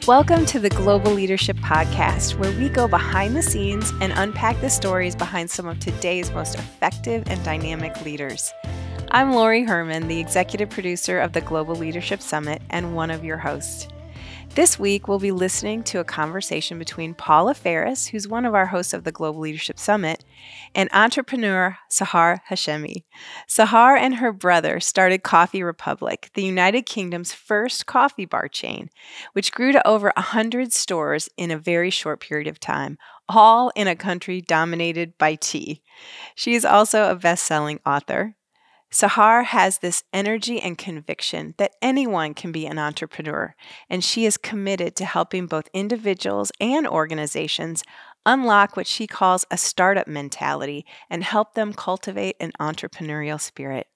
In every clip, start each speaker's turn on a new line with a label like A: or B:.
A: Welcome to the Global Leadership Podcast, where we go behind the scenes and unpack the stories behind some of today's most effective and dynamic leaders. I'm Lori Herman, the executive producer of the Global Leadership Summit and one of your hosts. This week, we'll be listening to a conversation between Paula Ferris, who's one of our hosts of the Global Leadership Summit, and entrepreneur Sahar Hashemi. Sahar and her brother started Coffee Republic, the United Kingdom's first coffee bar chain, which grew to over 100 stores in a very short period of time, all in a country dominated by tea. She is also a best-selling author. Sahar has this energy and conviction that anyone can be an entrepreneur, and she is committed to helping both individuals and organizations unlock what she calls a startup mentality and help them cultivate an entrepreneurial spirit.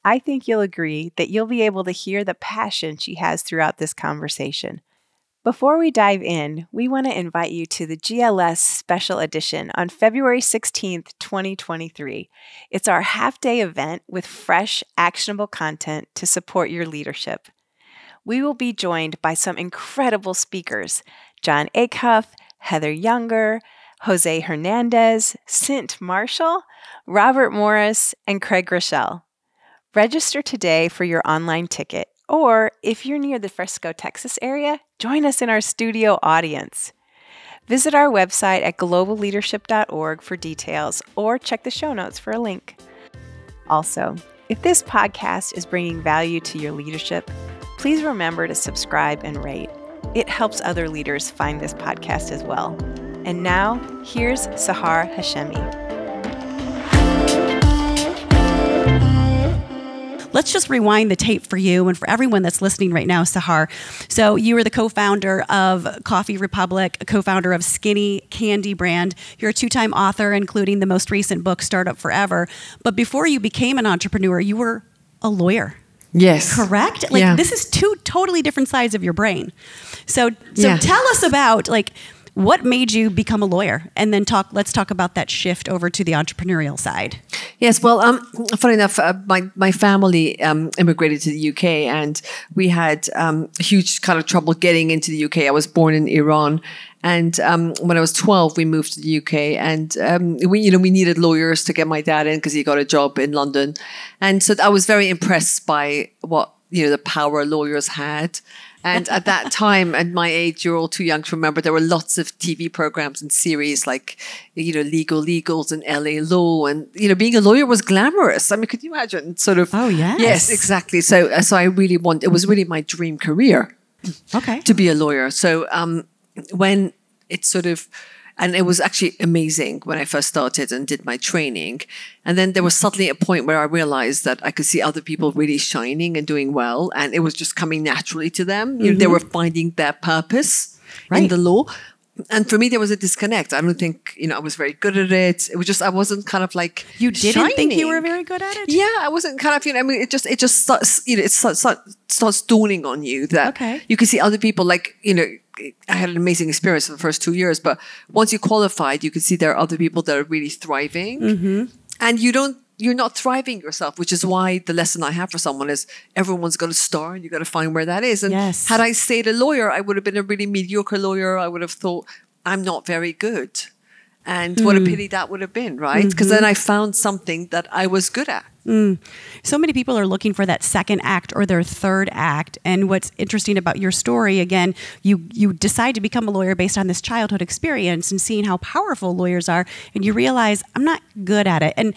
A: I think you'll agree that you'll be able to hear the passion she has throughout this conversation. Before we dive in, we want to invite you to the GLS Special Edition on February 16th, 2023. It's our half-day event with fresh, actionable content to support your leadership. We will be joined by some incredible speakers: John Acuff, Heather Younger, Jose Hernandez, Sint Marshall, Robert Morris, and Craig Rochelle. Register today for your online ticket. Or if you're near the Frisco, Texas area, join us in our studio audience. Visit our website at globalleadership.org for details or check the show notes for a link. Also, if this podcast is bringing value to your leadership, please remember to subscribe and rate. It helps other leaders find this podcast as well. And now, here's Sahar Hashemi.
B: Let's just rewind the tape for you and for everyone that's listening right now, Sahar. So you were the co-founder of Coffee Republic, a co-founder of Skinny Candy brand. You're a two-time author, including the most recent book, Startup Forever. But before you became an entrepreneur, you were a lawyer.
C: Yes.
B: Correct? This is two totally different sides of your brain. So
C: Yeah.
B: Tell us about what made you become a lawyer, and then let's talk about that shift over to the entrepreneurial side.
C: Yes. Well, funny enough, my family immigrated to the UK, and we had huge kind of trouble getting into the UK. I was born in Iran, and when I was 12, we moved to the UK, and we needed lawyers to get my dad in because he got a job in London, and so I was very impressed by what the power lawyers had. And at that time, at my age, you're all too young to remember, there were lots of TV programs and series like, Legal Legals and LA Law. And, being a lawyer was glamorous. I mean, could you imagine sort of?
B: Oh, yes.
C: Yes, exactly. So I really it was really my dream career.
B: Okay.
C: To be a lawyer. So when it sort of, and it was actually amazing when I first started and did my training. And then there was suddenly a point where I realized that I could see other people really shining and doing well. And it was just coming naturally to them. They were finding their purpose in the law. And for me, there was a disconnect. I don't think, I was very good at it. It was just, I wasn't kind of like
B: You didn't
C: shining.
B: think you were very good at it?
C: Yeah, I wasn't kind of, it just starts, it starts dawning on you that you can see other people I had an amazing experience for the first 2 years, but once you qualified, you could see there are other people that are really thriving, and you're not thriving yourself, which is why the lesson I have for someone is everyone's got a star and you got to find where that is. And had I stayed a lawyer, I would have been a really mediocre lawyer. I would have thought I'm not very good. And what a pity that would have been, right? Because then I found something that I was good at.
B: So many people are looking for that second act or their third act. And what's interesting about your story, again, you decide to become a lawyer based on this childhood experience and seeing how powerful lawyers are. And you realize, I'm not good at it. And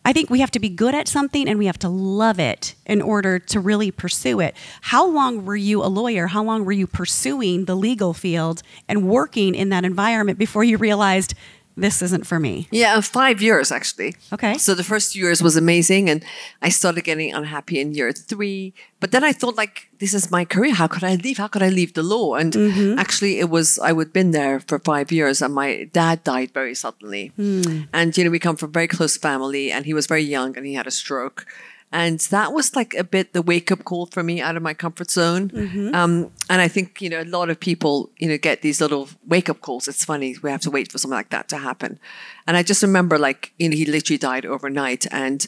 B: I think we have to be good at something and we have to love it in order to really pursue it. How long were you a lawyer? How long were you pursuing the legal field and working in that environment before you realized this isn't for me?
C: Yeah, 5 years actually.
B: Okay.
C: So the first years was amazing, and I started getting unhappy in year 3. But then I thought, this is my career. How could I leave? How could I leave the law? And actually, I would been there for 5 years, and my dad died very suddenly. And we come from a very close family, and he was very young, and he had a stroke. And that was a bit the wake-up call for me out of my comfort zone. And I think, a lot of people, get these little wake-up calls. It's funny. We have to wait for something like that to happen. And I just remember, he literally died overnight. And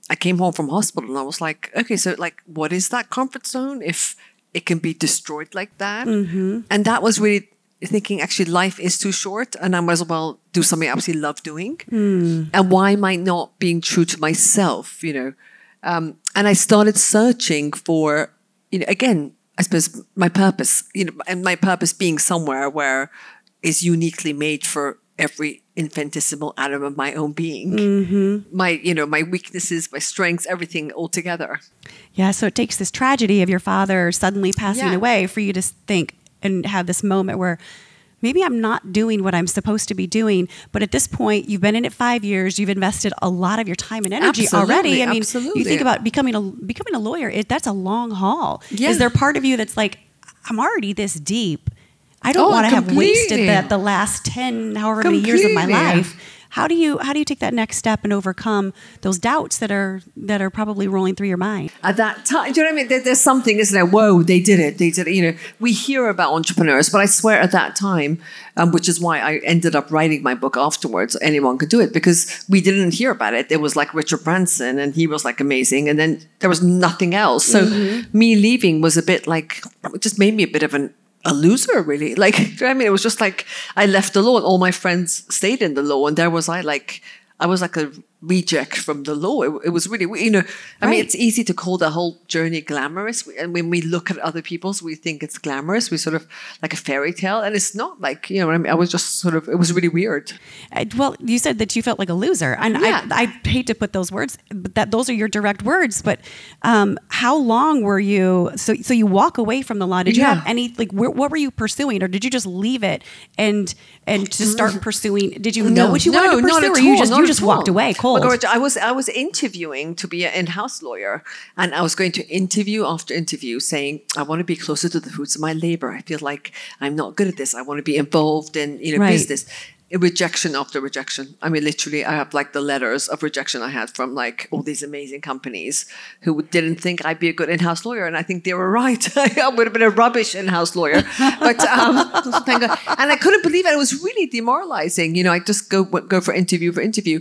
C: I came home from hospital and I was like, okay, so what is that comfort zone if it can be destroyed like that. And that was really thinking, actually, life is too short and I might as well do something I absolutely love doing. And why am I not being true to myself, And I started searching for, again, I suppose my purpose, and my purpose being somewhere where is uniquely made for every infinitesimal atom of my own being. My weaknesses, my strengths, everything all together.
B: Yeah. So it takes this tragedy of your father suddenly passing away for you to think and have this moment where maybe I'm not doing what I'm supposed to be doing. But at this point, you've been in it 5 years. You've invested a lot of your time and energy already. I mean, you think about becoming a lawyer. That's a long haul. Yeah. Is there part of you that's like, I'm already this deep. I don't want to have wasted the last 10, however many years of my life. How do you take that next step and overcome those doubts that are probably rolling through your mind?
C: At that time, do you know what I mean? There's something, isn't there? Whoa, they did it. We hear about entrepreneurs, but I swear at that time, which is why I ended up writing my book afterwards. Anyone could do it because we didn't hear about it. It was like Richard Branson, and he was like amazing, and then there was nothing else. So me leaving was a bit like, it just made me a bit of a loser, really. Like, do you know what I mean? It was just like I left the law and all my friends stayed in the law, and there was I was like a reject from the law. It was really, I mean, it's easy to call the whole journey glamorous. And when we look at other people's, we think it's glamorous. We sort of like a fairy tale. And it's not like, what I mean? I was just sort of, it was really weird.
B: Well, you said that you felt like a loser. And I hate to put those words, but those are your direct words. But how long were you, so you walk away from the law. Did you have any, like, what were you pursuing? Or did you just leave it and to start pursuing? Did you know what you wanted to pursue? Or you just walked away cold?
C: Look, I was interviewing to be an in-house lawyer, and I was going to interview after interview saying, I want to be closer to the fruits of my labor. I feel like I'm not good at this. I want to be involved in business. Rejection after rejection. I mean, literally, I have like the letters of rejection I had from like all these amazing companies who didn't think I'd be a good in-house lawyer, and I think they were right. I would have been a rubbish in-house lawyer, but thank God. And I couldn't believe it. It was really demoralizing. I just go for interview.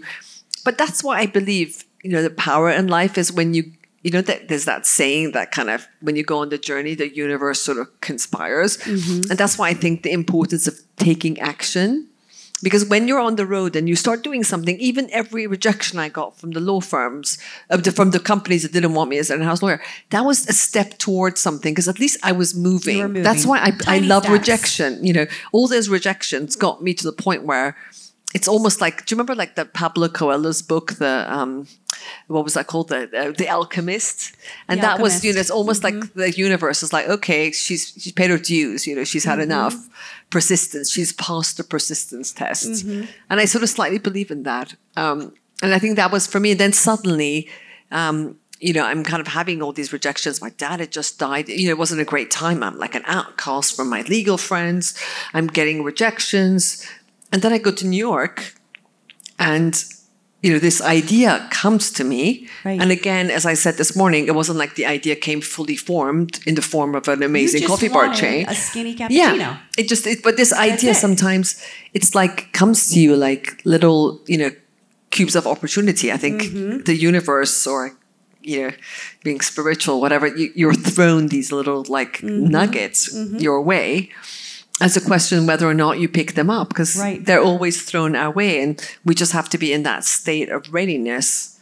C: But that's why I believe, the power in life is when that there's that saying that kind of when you go on the journey, the universe sort of conspires. And that's why I think the importance of taking action. Because when you're on the road and you start doing something, even every rejection I got from the law firms, from the companies that didn't want me as an in-house lawyer, that was a step towards something because at least I was moving. That's why I love rejection. All those rejections got me to the point where it's almost like, do you remember like the Pablo Coelho's book, what was that called? The Alchemist? And that was, it's almost like the universe is like, okay, she's paid her dues, she's had enough persistence. She's passed the persistence test. And I sort of slightly believe in that. And I think that was for me. And then suddenly, I'm kind of having all these rejections. My dad had just died. It wasn't a great time. I'm like an outcast from my legal friends. I'm getting rejections. And then I go to New York and, this idea comes to me. Right. And again, as I said this morning, it wasn't like the idea came fully formed in the form of an amazing coffee bar chain.
B: A skinny cappuccino.
C: Yeah. But this idea sometimes it's like comes to you like little, cubes of opportunity. I think the universe or, being spiritual, whatever, you're thrown these little like nuggets your way. As a question whether or not you pick them up, because they're always thrown our way, and we just have to be in that state of readiness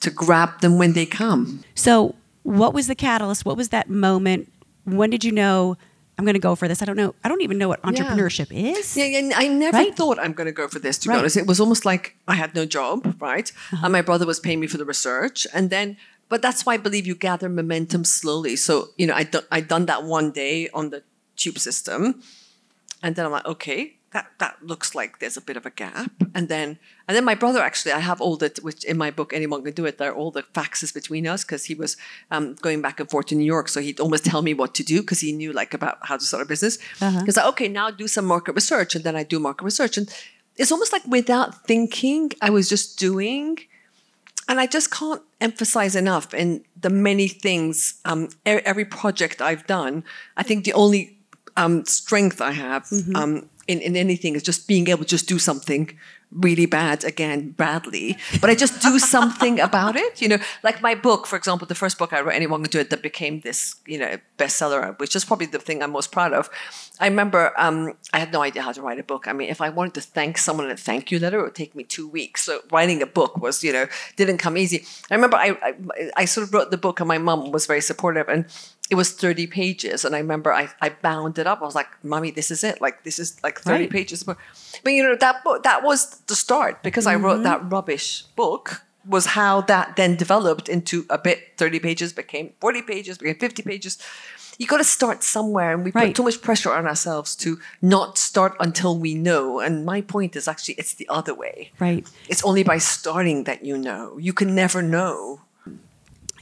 C: to grab them when they come.
B: So what was the catalyst? What was that moment? When did you know, I'm going to go for this? I don't know. I don't even know what entrepreneurship is.
C: Yeah, and I never thought I'm going to go for this, to be honest. It was almost like I had no job, right? And my brother was paying me for the research. And then, but that's why I believe you gather momentum slowly. So, I'd done that one day on the tube system. And then I'm like, okay, that looks like there's a bit of a gap. And then my brother, actually, I have all that, which in my book, Anyone Can Do It, there are all the faxes between us because he was going back and forth to New York. So he'd almost tell me what to do because he knew like about how to start a business. He's like, okay, now do some market research. And then I do market research. And it's almost like without thinking, I was just doing. And I just can't emphasize enough in the many things, every project I've done, I think the only strength I have in anything is just being able to just do something really bad, again, badly, but I just do something about it, like my book, for example, the first book I wrote, Anyone Can Do It, that became this, bestseller, which is probably the thing I'm most proud of. I remember I had no idea how to write a book. I mean, if I wanted to thank someone in a thank you letter, it would take me 2 weeks. So writing a book was, didn't come easy. I remember I sort of wrote the book and my mom was very supportive, and it was 30 pages. And I remember I bound it up. I was like, Mommy, this is it. Like, this is like 30 pages. But that book, that was the start, because I wrote that rubbish book, was how that then developed into a bit. 30 pages became 40 pages, became 50 pages. You got to start somewhere, and we put too much pressure on ourselves to not start until we know. And my point is actually it's the other way.
B: Right.
C: It's only by starting that you know. You can never know.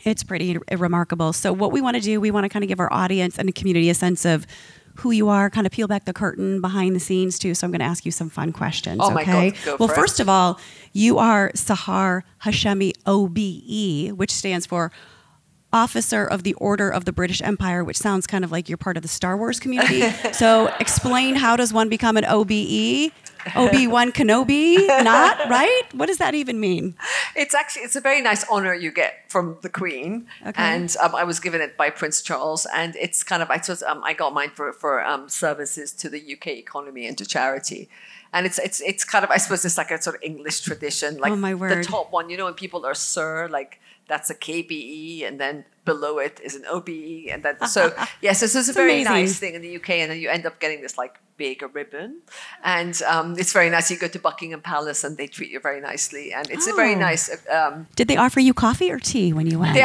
B: It's pretty remarkable. So what we want to do, we want to kind of give our audience and the community a sense of who you are, kind of peel back the curtain behind the scenes too. So I'm going to ask you some fun questions.
C: Oh my God, go
B: well,
C: for
B: first of all, you are Sahar Hashemi, OBE, which stands for Officer of the Order of the British Empire, which sounds kind of like you're part of the Star Wars community. So explain, how does one become an OBE? Obi-Wan Kenobi? Not, right? What does that even mean?
C: It's a very nice honor you get from the Queen. Okay. And I was given it by Prince Charles. And it's kind of, I got mine for services to the UK economy and to charity. And it's kind of, I suppose it's like a sort of English tradition. Like,
B: oh my word.
C: The top one, when people are Sir, like, that's a KBE, and then below it is an OBE, and then so yes, this is a very
B: amazing.
C: Nice thing in the UK, and then you end up getting this like big ribbon, and it's very nice. You go to Buckingham Palace, and they treat you very nicely, and it's a very nice.
B: Did they offer you coffee or tea when you went?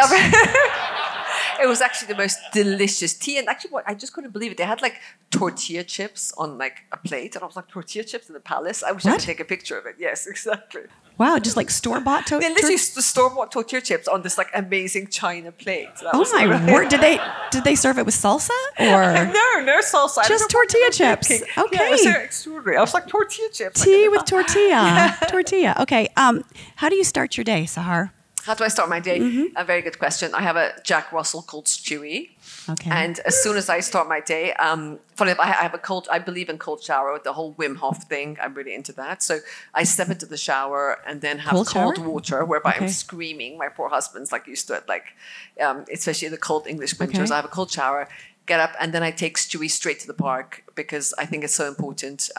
C: It was actually the most delicious tea, and actually, I just couldn't believe it. They had like tortilla chips on like a plate, and I was like, tortilla chips in the palace. I wish I could take a picture of it. Yes, exactly.
B: Wow, just like store-bought
C: They literally store-bought tortilla chips on this like amazing china plate.
B: Oh my word! Did they serve it with salsa or
C: no salsa?
B: Just tortilla chips. Okay,
C: yeah, it was extraordinary. I was like, tortilla chips.
B: Tea with tortilla. Tortilla. Okay. How do you start your day, Sahar?
C: How do I start my day? A very good question. I have a Jack Russell called Stewie.
B: Okay.
C: And as soon as I start my day, funny enough, I believe in cold shower, the whole Wim Hof thing. I'm really into that. So I step into the shower and then have cold water, whereby I'm screaming. My poor husband's like used to it, like especially in the cold English winters. I have a cold shower, get up, and then I take Stewie straight to the park because I think it's so important.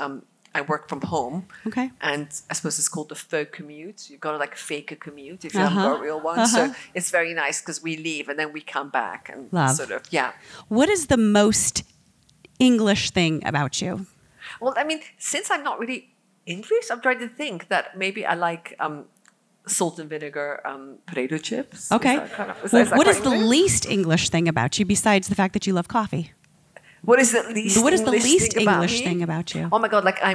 C: I work from home. Okay. And I suppose it's called the faux commute. You've got to like fake a commute if you haven't got a real one. So it's very nice because we leave and then we come back and sort of, yeah.
B: What is the most English thing about you?
C: Well, I mean, since I'm not really English, I'm trying to think that maybe I like salt and vinegar potato chips.
B: Okay. What is the least English thing about you besides the fact that you love coffee?
C: What is the least
B: English thing about you?
C: Oh my God, like I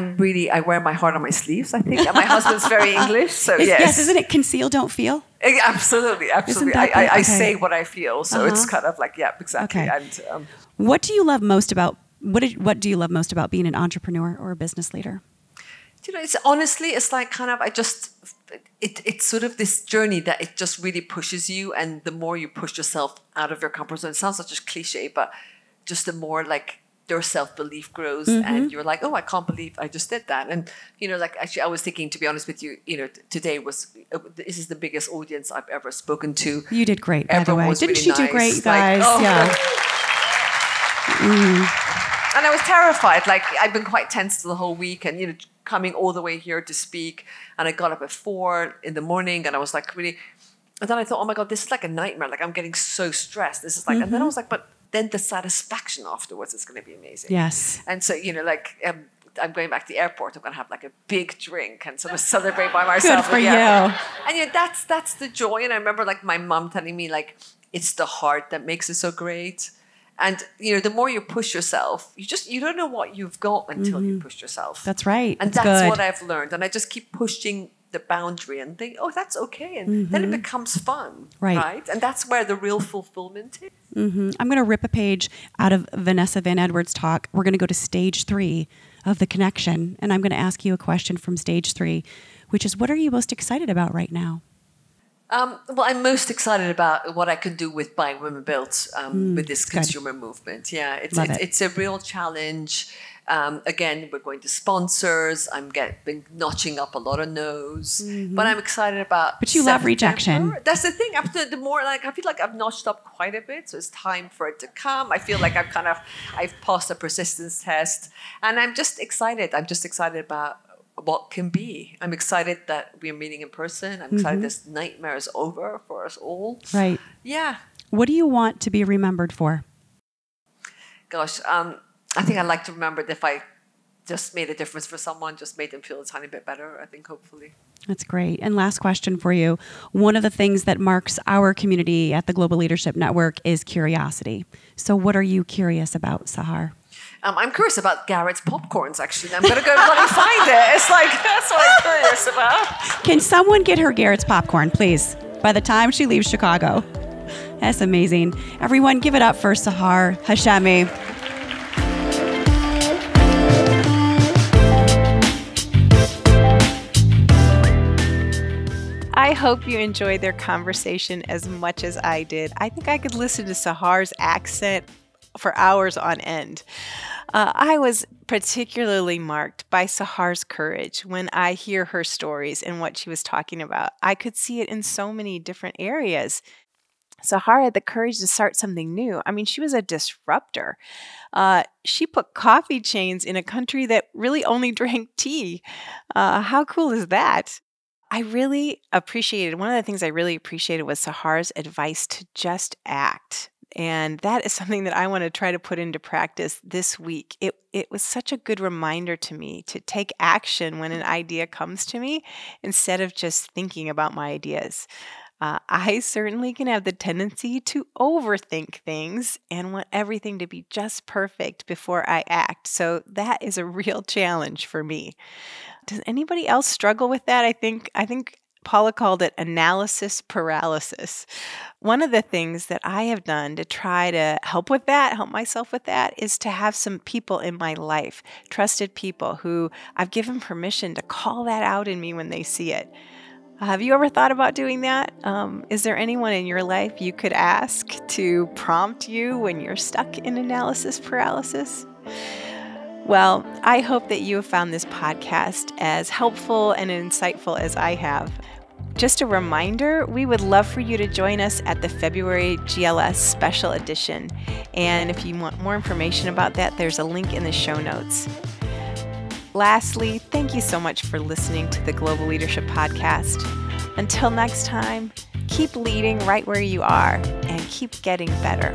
C: wear my heart on my sleeves, I think. And my husband's very English, so yes.
B: Yes, isn't it conceal, don't feel?
C: Absolutely. I say what I feel, so it's kind of like, yeah, exactly. Okay. And
B: what do you love most about being an entrepreneur or a business leader?
C: It's like kind of, it's sort of this journey that it just really pushes you, and the more you push yourself out of your comfort zone, it sounds such a cliche, but just the more like your self-belief grows and you're like, oh, I can't believe I just did that. And, like actually I was thinking, to be honest with you, today this is the biggest audience I've ever spoken to.
B: You did great, by the way. Didn't she do great, you guys? Yeah.
C: And I was terrified. Like I've been quite tense the whole week and, coming all the way here to speak. And I got up at 4 a.m. and I was like really, and then I thought, oh my God, this is like a nightmare. Like I'm getting so stressed. This is like, and then I was like, but then the satisfaction afterwards is going to be amazing.
B: Yes.
C: And so, I'm going back to the airport. I'm going to have like a big drink and sort of celebrate by myself.
B: Good for you.
C: And that's the joy. And I remember like my mom telling me like, it's the heart that makes it so great. And, the more you push yourself, you don't know what you've got until you push yourself.
B: That's right.
C: And that's what I've learned. And I just keep pushing the boundary and think, oh, that's okay. And then it becomes fun. Right. And that's where the real fulfillment is.
B: I'm going to rip a page out of Vanessa Van Edwards' talk. We're going to go to stage 3 of the connection. And I'm going to ask you a question from stage 3, which is, what are you most excited about right now?
C: Well, I'm most excited about what I can do with Buy Women Built with this consumer movement. Yeah, it's a real challenge. Again, we're going to sponsors. Been notching up a lot of no's, but I'm excited about.
B: But you love rejection.
C: That's the thing. After the more, like, I feel like I've notched up quite a bit, so it's time for it to come. I feel like I've passed the persistence test, and I'm just excited. I'm just excited about what can be. I'm excited that we're meeting in person. I'm excited this nightmare is over for us all.
B: Right.
C: Yeah.
B: What do you want to be remembered for?
C: Gosh, I think I'd like to remember that if I just made a difference for someone, just made them feel a tiny bit better, I think, hopefully.
B: That's great. And last question for you. One of the things that marks our community at the Global Leadership Network is curiosity. So what are you curious about, Sahar?
C: I'm curious about Garrett's popcorns, actually. I'm going to go bloody find it. It's like, that's what I'm curious about.
B: Can someone get her Garrett's popcorn, please, by the time she leaves Chicago? That's amazing. Everyone, give it up for Sahar Hashemi.
A: I hope you enjoyed their conversation as much as I did. I think I could listen to Sahar's accent for hours on end. I was particularly marked by Sahar's courage when I hear her stories and what she was talking about. I could see it in so many different areas. Sahar had the courage to start something new. I mean, she was a disruptor. She put coffee chains in a country that really only drank tea. How cool is that? One of the things I really appreciated was Sahar's advice to just act. And that is something that I want to try to put into practice this week. It was such a good reminder to me to take action when an idea comes to me instead of just thinking about my ideas. I certainly can have the tendency to overthink things and want everything to be just perfect before I act. So that is a real challenge for me. Does anybody else struggle with that? I think Paula called it analysis paralysis. One of the things that I have done to try to help myself with that, is to have some people in my life, trusted people who I've given permission to call that out in me when they see it. Have you ever thought about doing that? Is there anyone in your life you could ask to prompt you when you're stuck in analysis paralysis? Well, I hope that you have found this podcast as helpful and insightful as I have. Just a reminder, we would love for you to join us at the February GLS Special Edition. And if you want more information about that, there's a link in the show notes. Lastly, thank you so much for listening to the Global Leadership Podcast. Until next time, keep leading right where you are and keep getting better.